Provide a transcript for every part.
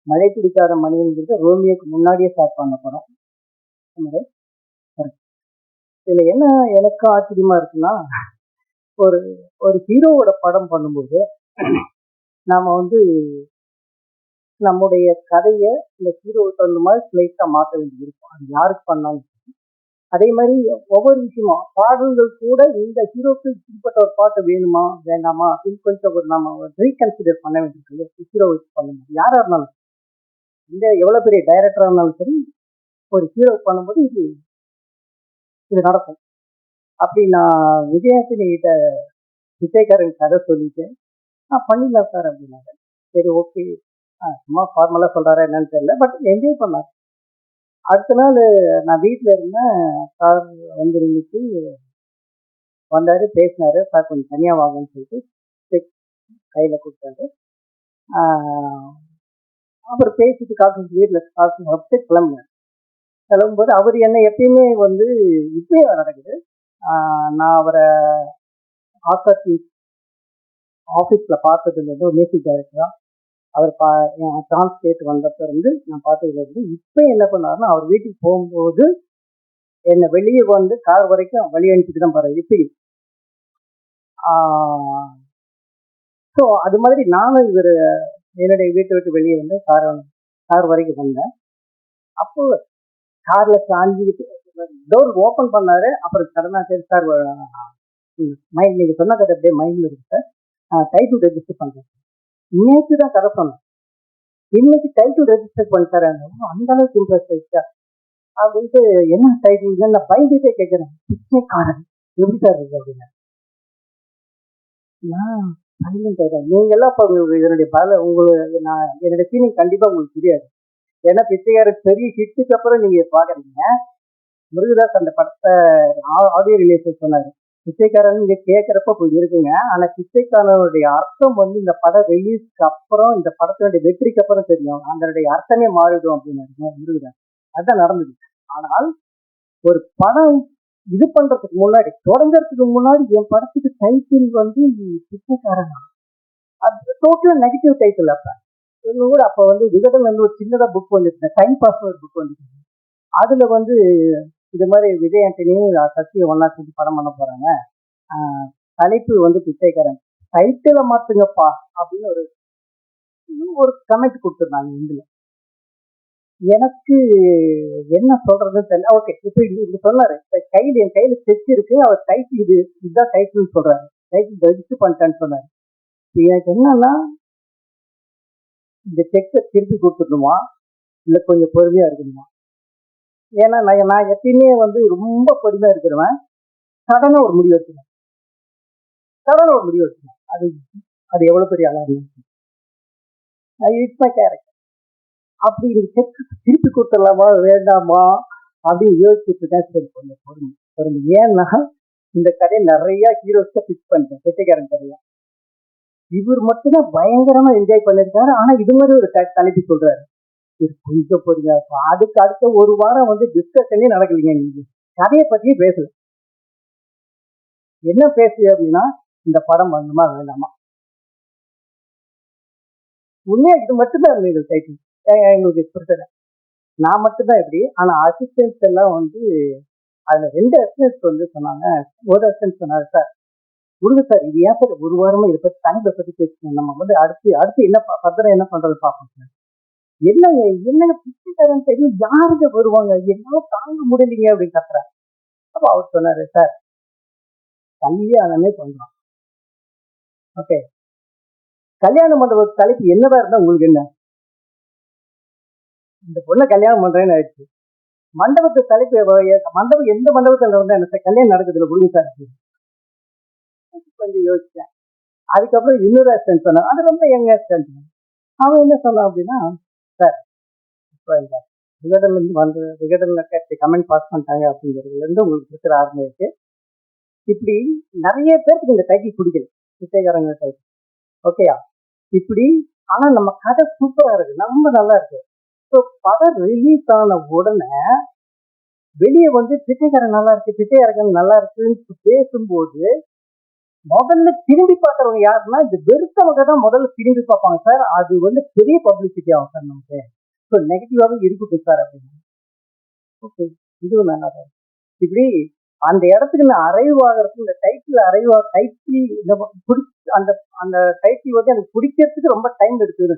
மழை பிடிக்காத மனிதன்கிறது ரோமியோக்கு முன்னாடியே ஸ்டார்ட் பண்ண படம். இதுல என்ன எனக்கு ஆச்சரியமா இருக்குன்னா, ஒரு ஒரு ஹீரோவோட படம் பண்ணும்போது நாம வந்து நம்முடைய கதைய இந்த ஹீரோவுக்கு தகுந்த மாதிரி ஸ்லைட்டா மாற்ற வேண்டியது இருக்கும். அது யாருக்கு பண்ணாலும். அதே மாதிரி ஒவ்வொரு விஷயமும் பாடல்கள் கூட இந்த ஹீரோக்கு இப்படிப்பட்ட ஒரு பாட்டு வேணுமா வேண்டாமா அப்படின்னு கொஞ்சம் ஒரு நம்ம ரீகன்சிடர் பண்ண வேண்டியிருக்கு. ஹீரோ வச்சு பண்ணும்போது யாரா இருந்தாலும், இந்த எவ்வளவு பெரிய டைரக்டரா இருந்தாலும் சரி, ஒரு ஹீரோ பண்ணும்போது இது இது நடக்கும். அப்படி நான் விஜயாசினி கிட்ட பிச்சைக்காரன் கதை சொல்லிட்டு பண்ணிடலாம் சார் அப்படின்னாங்க. சரி, ஓகே, சும்மா ஃபார்மலா சொல்றாரா என்னன்னு தெரியல, பட் என்ஜாய் பண்ணார். அடுத்த நாள் நான் வீட்டில் இருந்தேன். சார் வந்து இருந்துச்சு, வந்தாரு, பேசினாரு. சார் கொஞ்சம் தனியாக வாங்கன்னு சொல்லிட்டு செக் கையில் கொடுத்தாரு. அப்புறம் பேசிட்டு காசு வீட்டில் காசு சாப்பிட்டு கிளம்புனேன். கிளம்பும்போது அவர் என்ன எப்பயுமே வந்து இப்பயே நடக்குது. நான் அவரை ஆஃபீஸ்ல பார்த்ததுங்கிறது ஒரு மியூசிக் டைரக்டரா அவர் டிரான்ஸ்லேட் வந்தப்ப இருந்து நான் பார்த்ததுல இருந்து இப்ப என்ன பண்ணாருன்னா, அவர் வீட்டுக்கு போகும்போது என்னை வெளியே வந்து கார் வரைக்கும் வழி அனுப்பிட்டு தான் போறாரு இப்படி. ஸோ அது மாதிரி நானும் இவர் என்னுடைய வீட்டை விட்டு வெளியே வந்து கார் வரைக்கும் வந்தேன். அப்போ கார்ல சாஞ்சிக்கிட்டு டோர் ஓப்பன் பண்ணாரு. அப்புறம் சடனா சரி சார், மைண்ட் நீங்க சொன்ன கதை அப்படியே மைண்ட்ல இருக்கு சார், டைட்டில் ரெஜிஸ்டர் பண்றேன். நேற்று தான் கதை சொன்னேன், இன்னைக்கு டைட்டில் ரெஜிஸ்டர் பண்ணிட்டாரு. அந்த அளவுக்கு இன்ட்ரெஸ்ட் ஆயிடுச்சா அப்படின்ட்டு, என்ன டைட்டில் நான் பயந்துட்டே கேட்கிறேன், பிச்சைக்காரன் எப்படி சார் இருக்கு அப்படின்னு. நீங்க எல்லாம் இதனுடைய நான் என்னுடைய ஃபீலிங் கண்டிப்பா உங்களுக்கு தெரியாது. ஏன்னா பிச்சைக்காரன் பெரிய ஹிட்டுக்கு அப்புறம் நீங்க பாக்குறீங்க. முருகதாஸ் அந்த படத்தை ஆடியோ ரிலீஸ் சொன்னாரு, பிச்சைக்காரன் நீங்க கேட்கறப்ப போய் இருக்குங்க, ஆனா பிச்சைக்காரனுடைய அர்த்தம் வந்து இந்த படம் ரிலீஸ்க்கு அப்புறம், இந்த படத்தினுடைய வெற்றிக்கு அப்புறம் தெரியும், அதனுடைய அர்த்தமே மாறிடும் அப்படின்னு முருகதாஸ். அதுதான் நடந்தது. ஆனால் ஒரு படம் இது பண்றதுக்கு முன்னாடி, தொடங்கறதுக்கு முன்னாடி என் படத்துக்கு டைட்டில் வந்து பிச்சைக்காரன், அது டோட்டலா நெகட்டிவ் டைட்டில். அப்ப வந்து விகடன் வந்து ஒரு சின்னதா புக் வந்துருக்கு, டைம் பாஸ் ஒரு புக் வந்துருக்கு. அதுல வந்து இது மாதிரி விஜய் ஆண்டனியும் சசியை ஒன்னா சேர்த்து படம் பண்ண போறாங்க, தலைப்பு வந்து பிச்சைக்காரன், டைட்டில மாத்துங்கப்பா அப்படின்னு ஒரு கமெண்ட் கொடுத்துருந்தாங்க. இதுல எனக்கு என்ன சொல்றதுன்னு தெரியல. ஓகே, இப்ப இது சொன்னாரு, என் கையில செக் இருக்கு, அவர் டைட்டில் இதுதான் டைட்டில் சொல்றாரு, டைட்டில் ரெஜிஸ்டர் பண்ணிட்டான்னு சொன்னாரு. எனக்கு என்னன்னா, இந்த செக்கை திருப்பி கொடுத்துடணுமா இல்ல கொஞ்சம் பொறுமையா இருக்கணுமா? ஏன்னா நான் எப்பயுமே வந்து ரொம்ப பொறுமையா இருக்கிறவன். சடனா ஒரு முடிவு எடுத்துவேன். அது அது எவ்வளவு பெரிய ஆளா இருக்கு, இட்ஸ் மை கேரக்டர். அப்படி செக் திருப்பி கொடுத்துடலாமா வேண்டாமா அப்படின்னு யோசிச்சுட்டு இருக்கேன். பொறுமை. ஏன்னா இந்த கதையை நிறைய ஹீரோஸ்க்கு பிக்ஸ் பண்ணிட்டேன், பிச்சைக்காரன் கதையா. இவர் மட்டும்தான் பயங்கரமா என்ஜாய் பண்ணிருக்காரு. ஆனா இது மாதிரி ஒரு தலைப்பு சொல்றாரு, கொஞ்சம் பொறுமையா இருக்கும். அதுக்கு அடுத்த ஒரு வாரம் வந்து டிஸ்கஷனே நடக்கலைங்க. நீங்க கதையை பத்தியே பேசல. என்ன பேசுது அப்படின்னா, இந்த படம் பண்ணணுமா வேண்டாமா, உண்மையா இது மட்டும்தான் இருந்தது டைட்டில் எங்களுக்கு பிடிச்சது. நான் மட்டும்தான் இப்படி. ஆனா அசிஸ்டன்ஸ் எல்லாம் வந்து அதுல 2 அசிஸ்டன்ஸ் வந்து சொன்னாங்க. ஒரு அசிஸ்டன்ட் சொன்னாரு, சார் கொடுங்க சார், இது ஏன் சார் ஒரு வாரமா இதை பத்தி தனிப்பை பத்தி பேசுறோம், நம்ம வந்து அடுத்து என்ன ஃபர்தரா என்ன பண்றது பார்ப்போம் சார். என்ன பிச்சைக்காரன் தெரியும், யாருங்க வருவாங்க, என்னால தாங்க முடியலீங்க அப்படின்னு கத்துறாரு. அப்ப அவர் சொன்னாரு, சார் கல்யாணமே பண்றோம், ஓகே, கல்யாண மண்டப தலைப்பு என்னதான் இருந்தா உங்களுக்கு என்ன, இந்த பொண்ணை கல்யாணம் பண்றேன்னு ஆயிடுச்சு, மண்டபத்து தலைப்பு மண்டபம் எந்த மண்டபத்துல இருந்தா என்ன சார், கல்யாணம் நடக்குதுல கொடுங்க சார். கொஞ்சம் யோசிச்சேன். அதுக்கப்புறம் இன்னொரு அசிஸ்டன்ட் சொன்னான், அது ரொம்ப யங் அசிஸ்டன்ட். அவன் என்ன சொன்னான் அப்படின்னா, சார் இப்ப இந்த விகடன்ல இருந்து வந்து விகடன்ல கமெண்ட் பாஸ் பண்ணிட்டாங்க அப்படிங்கிறதுல இருந்து உங்களுக்கு இருக்கிற ஆர்வம் இருக்கு. இப்படி நிறைய பேருக்கு இந்த டைட்டில் பிடிக்கல, பிச்சைக்காரங்க டைட்டில், ஓகேயா இப்படி. ஆனா நம்ம கதை சூப்பரா இருக்கு, ரொம்ப நல்லா இருக்கு. ஸோ படம் ரிலீஸ் ஆன உடனே வெளியே வந்து பிச்சைக்காரன் நல்லா இருக்கு, பிச்சைக்காரன் நல்லா இருக்குன்னு பேசும்போது முதல்ல திரும்பி பார்க்கறவங்க யாருன்னா இந்த வெறுத்தவங்க தான் முதல்ல திரும்பி பார்ப்பாங்க சார். அது வந்து பெரிய பப்ளிசிட்டி ஆகும் சார் நமக்கு. ஸோ நெகட்டிவாவே இருக்கட்டும் சார் அப்படின்னு. ஓகே, இதுவும் நல்லா தான் இருக்கு. இப்படி அந்த இடத்துக்கு நான் அரைவ் ஆகிறதுக்கு இந்த டைட்டில் டைட்டில் இந்த அந்த அந்த டைட்டில் வந்து எனக்கு பிடிக்கிறதுக்கு ரொம்ப டைம் எடுத்துன்னு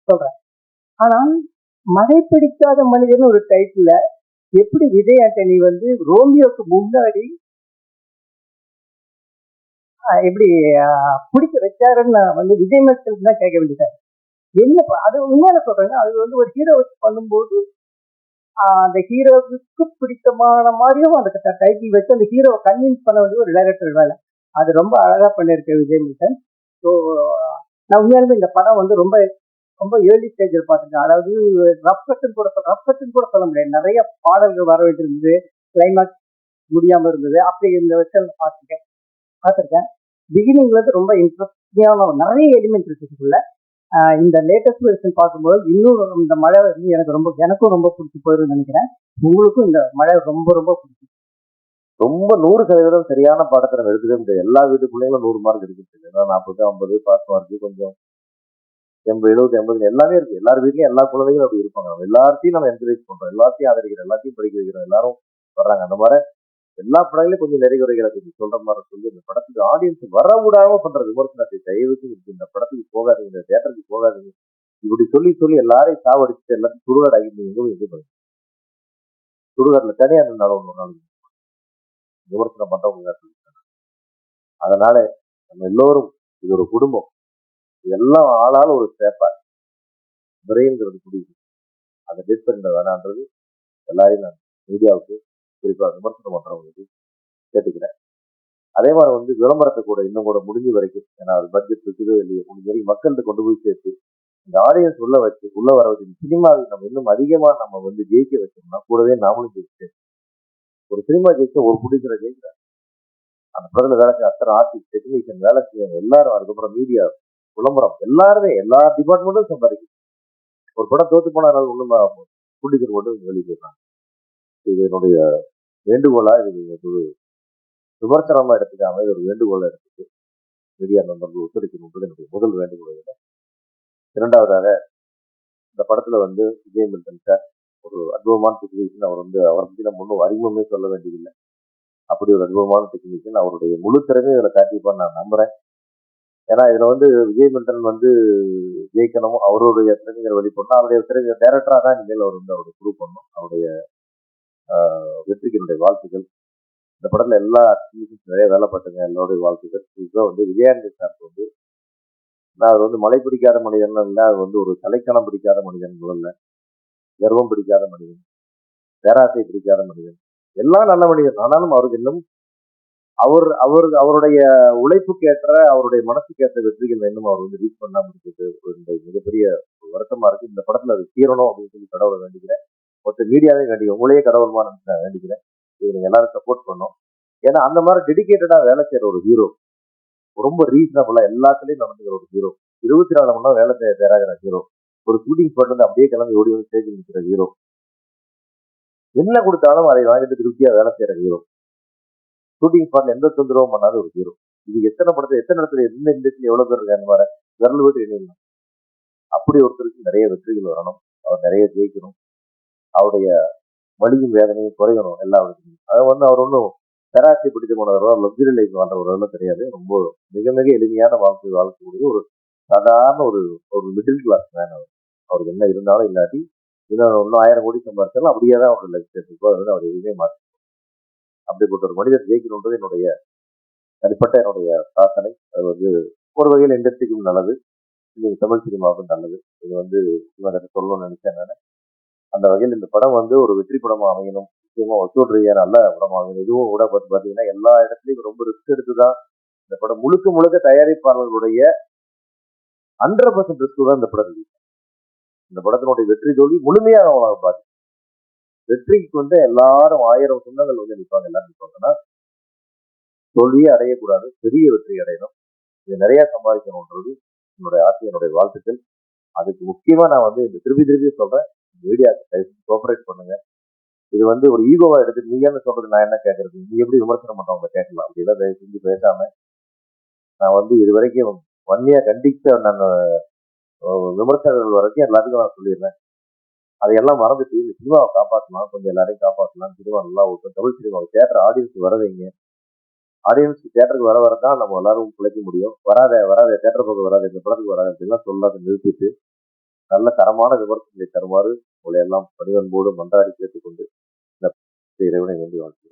சொல்றேன். ஆனால் மழை பிடிக்காத மனிதன் ஒரு டைட்டில் எப்படி விஜய் ஆண்டனி வந்து ரோமியோக்கு முன்னாடி எப்படி பிடிக்க வச்சாருன்னு வந்து விஜய் மேட்சல் தான் கேட்க வேண்டியது. என்ன அது உண்மையில சொல்றேங்க, அது வந்து ஒரு ஹீரோ வச்சு பண்ணும்போது அந்த ஹீரோவுக்கு பிடித்தமான மாதிரியும் அந்த டைட்டில் வச்சு அந்த ஹீரோவை கன்வின்ஸ் பண்ண வேண்டிய ஒரு டைரக்டர் வேலை. அது ரொம்ப அழகா பண்ணியிருக்கேன் விஜய் மில்டன். ஸோ நான் உண்மையாலுமே இந்த படம் வந்து ரொம்ப ரொம்ப ஏர்லி ஸ்டேஜில் பார்த்துருக்கேன். அதாவது ரஃப் கட்டுன்னு கூட சொல்ல முடியாது. நிறைய பாடல்கள் வர வேண்டியிருந்தது, கிளைமேக்ஸ் முடியாம இருந்தது. அப்படி இந்த வருஷம் பார்த்துருக்கேன். பிகினிங்ல இருந்து ரொம்ப இன்ட்ரெஸ்டிங்கான நிறைய எலிமெண்ட் இருக்குதுக்குள்ள. இந்த லேட்டஸ்ட் வெர்ஷன் பார்க்கும்போது இன்னும் இந்த மழை வந்து எனக்கும் ரொம்ப பிடிச்சி போயிருன்னு நினைக்கிறேன். உங்களுக்கும் இந்த மழை ரொம்ப ரொம்ப பிடிக்கும். ரொம்ப 100% சரியான பாடத்தை நம்ம எடுத்துக்க முடியாது. எல்லா வீட்டு பிள்ளைங்களும் 100 மார்க் எடுக்கிறது. ஏன்னா 40, 50 பாஸ் மார்க், கொஞ்சம் 80, 70, 80 எல்லாமே இருக்கு. எல்லார் வீட்லயும் எல்லா குழந்தைகளும் அப்படி இருப்பாங்க. நம்ம எல்லாத்தையும் நம்ம என்கரேஜ் பண்றோம், எல்லாத்தையும் ஆதரிக்கிறோம், எல்லாத்தையும் படிக்க வைக்கிறோம், எல்லாரும் வர்றாங்க. அந்த மாதிரி எல்லா படங்களையும் கொஞ்சம் நிறைகுறைகளை கொஞ்சம் சொல்ற மாதிரி சொல்லி இந்த படத்துக்கு ஆடியன்ஸ் வர விடாம பண்ற விமர்சனத்தை தயவுக்கு இந்த படத்துக்கு போகாதீங்க, இந்த தியேட்டருக்கு போகாதீங்க, இப்படி சொல்லி சொல்லி எல்லாரையும் சாவடிச்சுட்டு எல்லாத்தையும் சுடுகாடு ஆகிட்டு எங்க இது பண்ணுங்க. சுடுகாடுல தனியா இருந்தாலும் ஒரு நாள் விமர்சனம் பண்றவங்க சொல்லிட்டாங்க. அதனால நம்ம எல்லோரும் இது ஒரு குடும்பம், இதெல்லாம் ஆளால ஒரு சேப்பா பிரெயின்ங்கிறது புரியுது. அதை டெஸ்ட் பண்ண வேணான்றது எல்லாரையும் நான் மீடியாவுக்கு குறிப்பாக விமர்சனம் பண்றவங்களுக்கு கேட்டுக்கிறேன். அதே மாதிரி வந்து விளம்பரத்தை கூட இன்னும் கூட முடிஞ்ச வரைக்கும், ஏன்னா அது பட்ஜெட் இருக்குதோ இல்லையோ, முடிஞ்ச வரைக்கும் மக்கள்கிட்ட கொண்டு போய் சேர்த்து இந்த ஆடியன்ஸ் உள்ள வர வச்சு சினிமாவை நம்ம இன்னும் அதிகமா நம்ம வந்து ஜெயிக்க வச்சோம்னா கூடவே நாமளும் ஜெயிச்சு. ஒரு சினிமா ஜெயிச்சா ஒரு ப்ரொடியூசரை ஜெயிக்கிறார், அந்த படத்துல வேலை செய்ய அத்தனை ஆர்டிஸ்ட், டெக்னீஷியன், வேலை செய்யறவங்க எல்லாரும், அதுக்கப்புறம் மீடியா, விளம்பரம், எல்லாருமே எல்லா டிபார்ட்மெண்ட்டும் சம்பாதிக்கும். ஒரு படம் தோத்து போனாலும் ஒண்ணும் ப்ரொடியூசர் மட்டும் வெளியே போயிடலாம். இது என்னுடைய வேண்டுகோளா, இது ஒரு விமர்சனமா எடுத்துக்காம இது ஒரு வேண்டுகோளா எடுத்துட்டு மீடியா நண்பர்கள் ஒத்துழைக்கணுன்றது என்னுடைய முதல் வேண்டுகோள். இரண்டாவதாக இந்த படத்துல வந்து விஜய் மில்டன் சார் ஒரு அற்புதமான டெக்னீஷியன். அவரை பத்தி நம்ம ஒன்றும் அறிமுகமே சொல்ல வேண்டியதில்லை. அப்படி ஒரு அற்புதமான டெக்னீஷியன். அவருடைய முழு திறமையும் இதுல காட்டிப்பான்னு நான் நம்புறேன். ஏன்னா இதுல வந்து விஜய் மில்டன் வந்து ஜெயிக்கணும், அவருடைய திறமைகளை வெளிப்படணும், அவருடைய திறமை டைரக்டரா தான் இனிமேல் அவர் வந்து அவருடைய ப்ரூவ் பண்ணணும். அவருடைய வெற்றிக்கு என்னுடைய வாழ்த்துக்கள். இந்த படத்துல எல்லா டெக்னீஷியன்ஸ் நிறைய வேலை பார்த்துங்க, எல்லாருடைய வாழ்த்துக்கள். இதுதான் வந்து விஜயாண்டி சாருக்கு வந்து நான் அவர் வந்து மழை பிடிக்காத மனிதன் இல்லை, அது வந்து ஒரு தலைக்கணம் பிடிக்காத மனிதன், முதல்ல கர்வம் பிடிக்காத மனிதன், பேராசை பிடிக்காத மனிதன், எல்லாம் நல்ல மனிதன். ஆனாலும் அவருக்கு இன்னும் அவருடைய உழைப்புக்கேற்ற, அவருடைய மனசுக்கேற்ற வெற்றிகள் இன்னும் அவர் வந்து ரீச் பண்ணாம இருக்கிறது மிகப்பெரிய வருத்தமா இருக்கு. இந்த படத்துல அது தீரணும் அப்படின்னு சொல்லி கடவுளை வேண்டிக்கிறேன். மொத்த மீடியாவே வேண்டிக்கிறேன், உங்களையே கடவுள்மா நான் வேண்டிக்கிறேன். இது நீங்க எல்லாரும் சப்போர்ட் பண்ணோம். ஏன்னா அந்த மாதிரி டெடிக்கேட்டடா வேலை செய்யற ஒரு ஹீரோ, ரொம்ப ரீசனபிளா எல்லாத்துலயும் நடந்துக்கிற ஒரு ஹீரோ, 24 மணி நேரம் வேலை செய்ய தயாராகிற ஹீரோ, ஒரு ஷூட்டிங் ஸ்பாட்ல இருந்து அப்படியே கிளம்பி ஓடி வந்து ஸ்டேஜில் நிற்கிற ஹீரோ, என்ன கொடுத்தாலும் அதை வாங்கிட்டு திருப்தியா வேலை செய்யற ஹீரோ, ஷூட்டிங் ஸ்பாட்ல எந்த தொந்தரவும் பண்ணாத ஒரு ஹீரோ. இது எத்தனை படத்துல எத்தனை இடத்துல எந்த இண்டஸ்ட்ரி எவ்வளவு பேர் இருக்காங்க பாரு, விரல் விட்டு எண்ணிடலாம். அப்படி ஒருத்தருக்கு நிறைய வெற்றிகள் வரணும், அவர் நிறைய ஜெயிக்கணும், அவருடைய வலியும் வேதனையும் குறையணும் எல்லா விஷயமும். அதை வந்து அவர் ஒன்றும் பேராசை பிடிச்ச போனவரோ லக்ஸரி லைஃப் வாழ்றவரோ கிடையாது. ரொம்ப மிக மிக எளிமையான வாழ்க்கக்கூடிய ஒரு சாதாரண ஒரு மிடில் கிளாஸ் மேன் அவர். அவருக்கு என்ன இருந்தாலும் இல்லாட்டி இன்னும் 1000 கோடி சம்பாதிச்சாலும் அப்படியே தான் அவரோட லைஃப் ஸ்டைல் இருக்கோ, அது வந்து அவர் எதுவுமே மாற்ற. அப்படிப்பட்ட ஒரு மனிதர் ஜெயிக்கணுன்றது என்னுடைய தனிப்பட்ட என்னுடைய சாதனை. அது வந்து ஒரு வகையில் இண்டஸ்ட்ரிக்கும் நல்லது, இன்னைக்கு தமிழ் சினிமாவுக்கும் நல்லது. இது வந்து இவங்க சொல்லணும்னு நினைச்சேன் நான். அந்த வகையில் இந்த படம் வந்து ஒரு வெற்றி படமா அமையணும், முக்கியமா வசூல் ரீதியா நல்ல படமா அமையணும். இதுவும் கூட பார்த்தீங்கன்னா எல்லா இடத்துலையும் ரொம்ப ரிஸ்க் எடுத்துதான் இந்த படம் முழுக்க முழுக்க தயாரிப்பாளர்களுடைய 100% ரிஸ்க் தான் இந்த படம் இருக்கு. இந்த படத்தினுடைய வெற்றி தோல்வி முழுமையாக அவங்களாக பாரு. வெற்றிக்கு வந்து எல்லாரும் 1000 சொந்தங்கள் வந்து நிற்பாங்க, எல்லாரும் நிற்பாங்கன்னா தோல்வியே அடையக்கூடாது, பெரிய வெற்றி அடையணும், இது நிறைய சம்பாதிக்கணும்ன்றது என்னுடைய ஆசை, என்னுடைய வாழ்த்துக்கள். அதுக்கு முக்கியமா நான் வந்து இந்த திருப்பி சொல்றேன், மீடியாவுக்கு கோஆபரேட் பண்ணுங்க. இது வந்து ஒரு ஈகோவா எடுத்து நீங்க என்ன சொல்றது, நான் என்ன கேட்கறது, நீ எப்படி விமர்சனம் பண்றவங்க கேட்கலாம், அப்படிதான் தயவு செஞ்சு பேசாம நான் வந்து இது வரைக்கும் வன்மையா கண்டிக்க நான் விமர்சகர்கள் வரைக்கும் எல்லாத்துக்கும் நான் சொல்லிடுறேன். அதையெல்லாம் மறந்துட்டு இந்த சினிமாவை காப்பாற்றலாம், கொஞ்சம் எல்லாரையும் காப்பாற்றலாம், சினிமா நல்லா ஓட்டும், தமிழ் சினிமாவை தேட்டர் ஆடியன்ஸ் வர வைங்க. ஆடியன்ஸ் தேட்டருக்கு வர வரதான் நம்ம எல்லாரும் பிழைக்க முடியும். வராத தேட்டர் பக்கம் வராது, இந்த படத்துக்கு வராது அப்படின்லாம் சொல்லாத நிறுத்திட்டு நல்ல தரமான விமர்சனங்களை தருமாறு உங்களை எல்லாம் பணிவன்போடு மன்றாடி கேட்டுக்கொண்டு இந்த இறைவனை வேண்டி வாழ்த்துகிறேன்.